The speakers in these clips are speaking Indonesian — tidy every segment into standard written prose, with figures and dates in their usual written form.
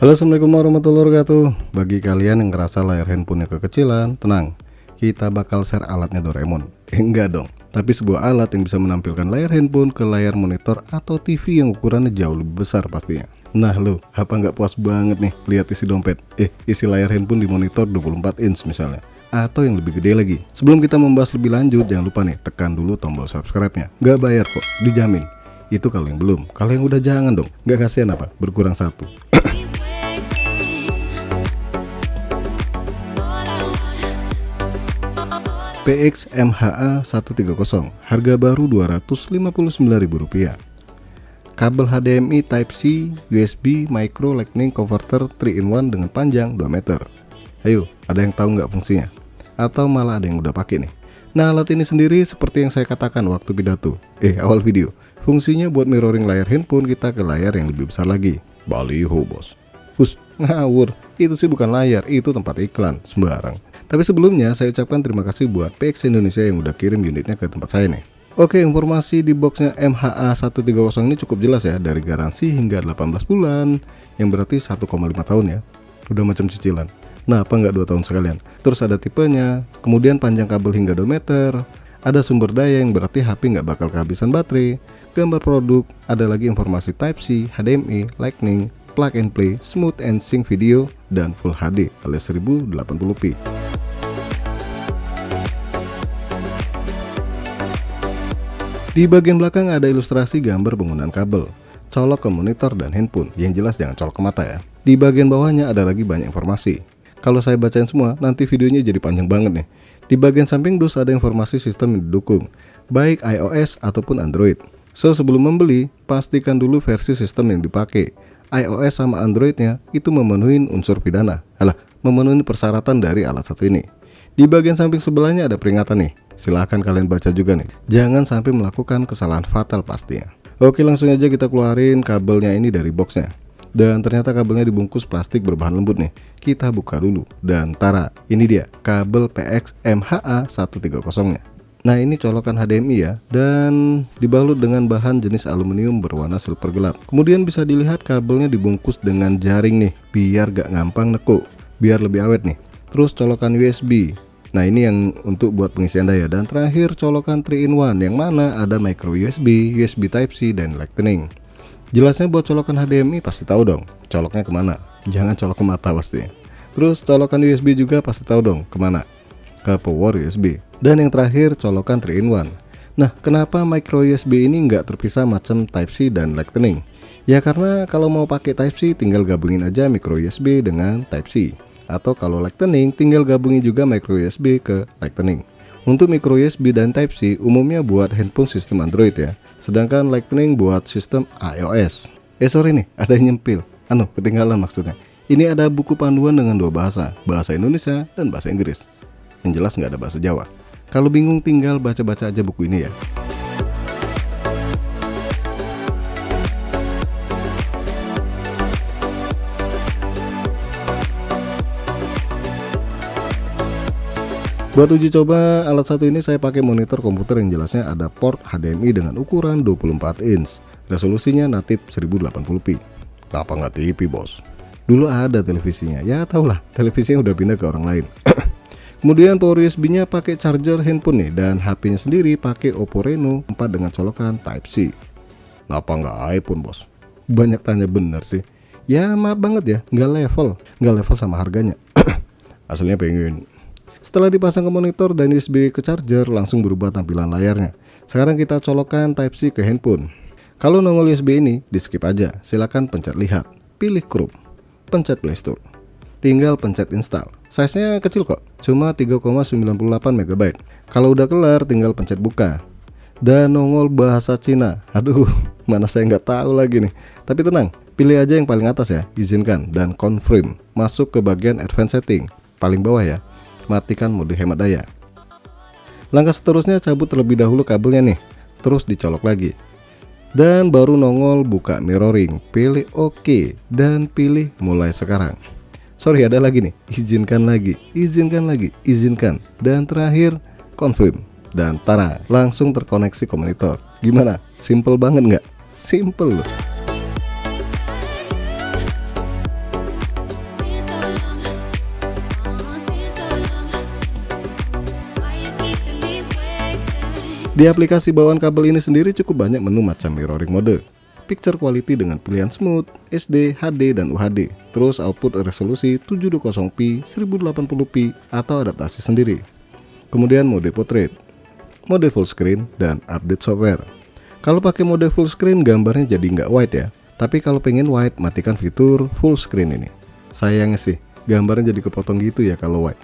Halo, assalamualaikum warahmatullahi wabarakatuh. Bagi kalian yang ngerasa layar handphonenya kekecilan, tenang, kita bakal share alatnya Doraemon. Enggak dong, tapi sebuah alat yang bisa menampilkan layar handphone ke layar monitor atau TV yang ukurannya jauh lebih besar pastinya. Nah lo, apa nggak puas banget nih lihat isi dompet? Isi layar handphone di monitor 24 inch misalnya, atau yang lebih gede lagi. Sebelum kita membahas lebih lanjut, jangan lupa nih tekan dulu tombol subscribe-nya. Nggak bayar kok, dijamin. Itu kalau yang belum. Kalau yang udah jangan dong. Nggak kasihan apa? Berkurang satu. PX MHA 130, harga baru Rp259.000. Kabel HDMI Type-C, USB, Micro Lightning Converter 3-in-1 dengan panjang 2 meter. Ayo, ada yang tahu nggak fungsinya? Atau malah ada yang udah pakai nih? Nah, alat ini sendiri seperti yang saya katakan waktu pidato, awal video. Fungsinya buat mirroring layar handphone kita ke layar yang lebih besar lagi. Baliho bos. Ngawur, itu sih bukan layar, itu tempat iklan, sembarang. Tapi sebelumnya saya ucapkan terima kasih buat PX Indonesia yang udah kirim unitnya ke tempat saya nih. Oke, informasi di boxnya MHA 130 ini cukup jelas ya, dari garansi hingga 18 bulan, yang berarti 1,5 tahun ya. Udah macam cicilan. Nah, apa nggak 2 tahun sekalian? Terus ada tipenya, kemudian panjang kabel hingga 2 meter, ada sumber daya yang berarti HP nggak bakal kehabisan baterai, gambar produk, ada lagi informasi Type-C, HDMI, Lightning, plug and play, smooth and sync video, dan Full HD alias 1080p. Di bagian belakang ada ilustrasi gambar penggunaan kabel, colok ke monitor dan handphone, yang jelas jangan colok ke mata ya. Di bagian bawahnya ada lagi banyak informasi. Kalau saya bacain semua, nanti videonya jadi panjang banget nih. Di bagian samping dus ada informasi sistem yang didukung, baik iOS ataupun Android. So, sebelum membeli, pastikan dulu versi sistem yang dipakai. iOS sama Androidnya itu memenuhi unsur pidana, memenuhi persyaratan dari alat satu ini. Di bagian samping sebelahnya ada peringatan nih. Silahkan kalian baca juga nih. Jangan sampai melakukan kesalahan fatal pastinya. Oke, langsung aja kita keluarin kabelnya ini dari boxnya. Dan ternyata kabelnya dibungkus plastik berbahan lembut nih. Kita buka dulu. Dan tara, ini dia kabel PX MHA 130-nya. Nah, ini colokan HDMI ya. Dan dibalut dengan bahan jenis aluminium berwarna silver gelap. Kemudian bisa dilihat kabelnya dibungkus dengan jaring nih, biar gak gampang nekuk, biar lebih awet nih. Terus colokan USB. Nah, ini yang untuk buat pengisian daya. Dan terakhir colokan 3-in-1 yang mana ada micro USB, USB Type-C, dan Lightning. Jelasnya buat colokan HDMI pasti tahu dong coloknya kemana. Jangan colok ke mata pastinya. Terus colokan USB juga pasti tahu dong kemana. Ke power USB. Dan yang terakhir colokan 3-in-1. Nah, kenapa micro USB ini nggak terpisah macam Type-C dan Lightning? Ya karena kalau mau pakai Type-C tinggal gabungin aja micro USB dengan Type-C. Atau kalau Lightning tinggal gabungin juga micro USB ke Lightning. Untuk micro USB dan Type-C umumnya buat handphone sistem Android ya. Sedangkan Lightning buat sistem iOS. Sorry nih, ada yang nyempil. Ketinggalan maksudnya. Ini ada buku panduan dengan 2 bahasa, bahasa Indonesia dan bahasa Inggris. Yang jelas nggak ada bahasa Jawa. Kalau bingung tinggal baca-baca aja buku ini ya. Buat uji coba alat satu ini saya pakai monitor komputer yang jelasnya ada port HDMI dengan ukuran 24 inch. Resolusinya natif 1080p. Kenapa nggak TV bos? Dulu ada televisinya, ya tau lah, televisinya udah pindah ke orang lain. Kemudian power USB-nya pakai charger handphone nih, dan HP-nya sendiri pakai Oppo Reno 4 dengan colokan Type-C. Kenapa nggak iPhone bos? Banyak tanya bener sih. Ya maaf banget ya, nggak level sama harganya. Aslinya pengen. Setelah dipasang ke monitor dan USB ke charger, langsung berubah tampilan layarnya. Sekarang kita colokkan Type-C ke handphone. Kalau nongol USB ini, di skip aja. Silakan pencet lihat, pilih Chrome, pencet Play Store. Tinggal pencet install. Size-nya kecil kok, cuma 3,98 MB. Kalau udah kelar, tinggal pencet buka. Dan nongol bahasa Cina. Aduh, mana saya nggak tahu lagi nih. Tapi tenang, pilih aja yang paling atas ya, izinkan dan confirm. Masuk ke bagian advanced setting, paling bawah ya. Matikan mode hemat daya. Langkah seterusnya cabut terlebih dahulu kabelnya nih. Terus dicolok lagi. Dan baru nongol buka mirroring. Pilih OK dan pilih mulai sekarang. Sorry, ada lagi nih. Izinkan lagi, izinkan. Dan terakhir confirm. Dan tara, langsung terkoneksi ke monitor. Gimana? Simple banget nggak? Simple loh. Di aplikasi bawaan kabel ini sendiri cukup banyak menu macam mirroring mode, picture quality dengan pilihan smooth, SD, HD, dan UHD, terus output resolusi 720p, 1080p, atau adaptasi sendiri. Kemudian mode portrait, mode full screen, dan update software. Kalau pakai mode full screen gambarnya jadi nggak wide ya, tapi kalau pengen wide matikan fitur full screen ini. Sayangnya sih, gambarnya jadi kepotong gitu ya kalau wide.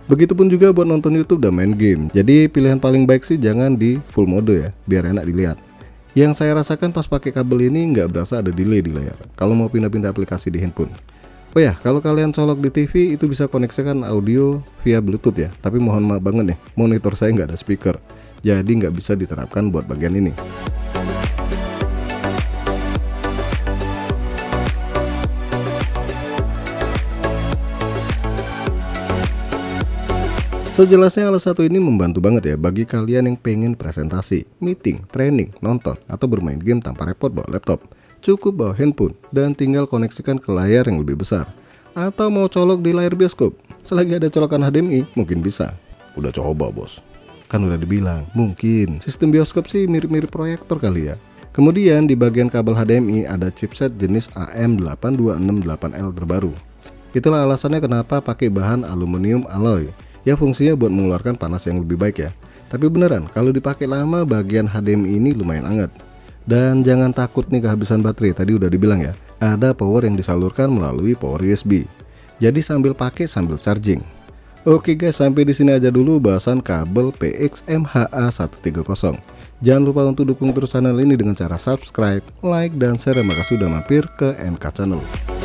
Begitupun juga buat nonton YouTube dan main game. Jadi pilihan paling baik sih jangan di full mode ya, biar enak dilihat. Yang saya rasakan pas pakai kabel ini nggak berasa ada delay di layar kalau mau pindah-pindah aplikasi di handphone. Oh ya, kalau kalian colok di TV itu bisa koneksikan audio via Bluetooth ya. Tapi mohon maaf banget nih, monitor saya nggak ada speaker, jadi nggak bisa diterapkan buat bagian ini. Sejelasnya alat satu ini membantu banget ya bagi kalian yang pengen presentasi, meeting, training, nonton, atau bermain game tanpa repot bawa laptop. Cukup bawa handphone dan tinggal koneksikan ke layar yang lebih besar. Atau mau colok di layar bioskop, selagi ada colokan HDMI mungkin bisa. Udah coba bos, kan udah dibilang mungkin sistem bioskop sih mirip-mirip proyektor kali ya. Kemudian di bagian kabel HDMI ada chipset jenis AM8268L terbaru. Itulah alasannya kenapa pakai bahan aluminium alloy, ya fungsinya buat mengeluarkan panas yang lebih baik ya. Tapi beneran kalau dipakai lama bagian HDMI ini lumayan anget. Dan jangan takut nih kehabisan baterai, tadi udah dibilang ya, ada power yang disalurkan melalui power USB. Jadi sambil pakai sambil charging. Oke guys, sampai di sini aja dulu bahasan kabel PX-MHA130. Jangan lupa untuk dukung terus channel ini dengan cara subscribe, like, dan share. Terima kasih sudah mampir ke MK Channel.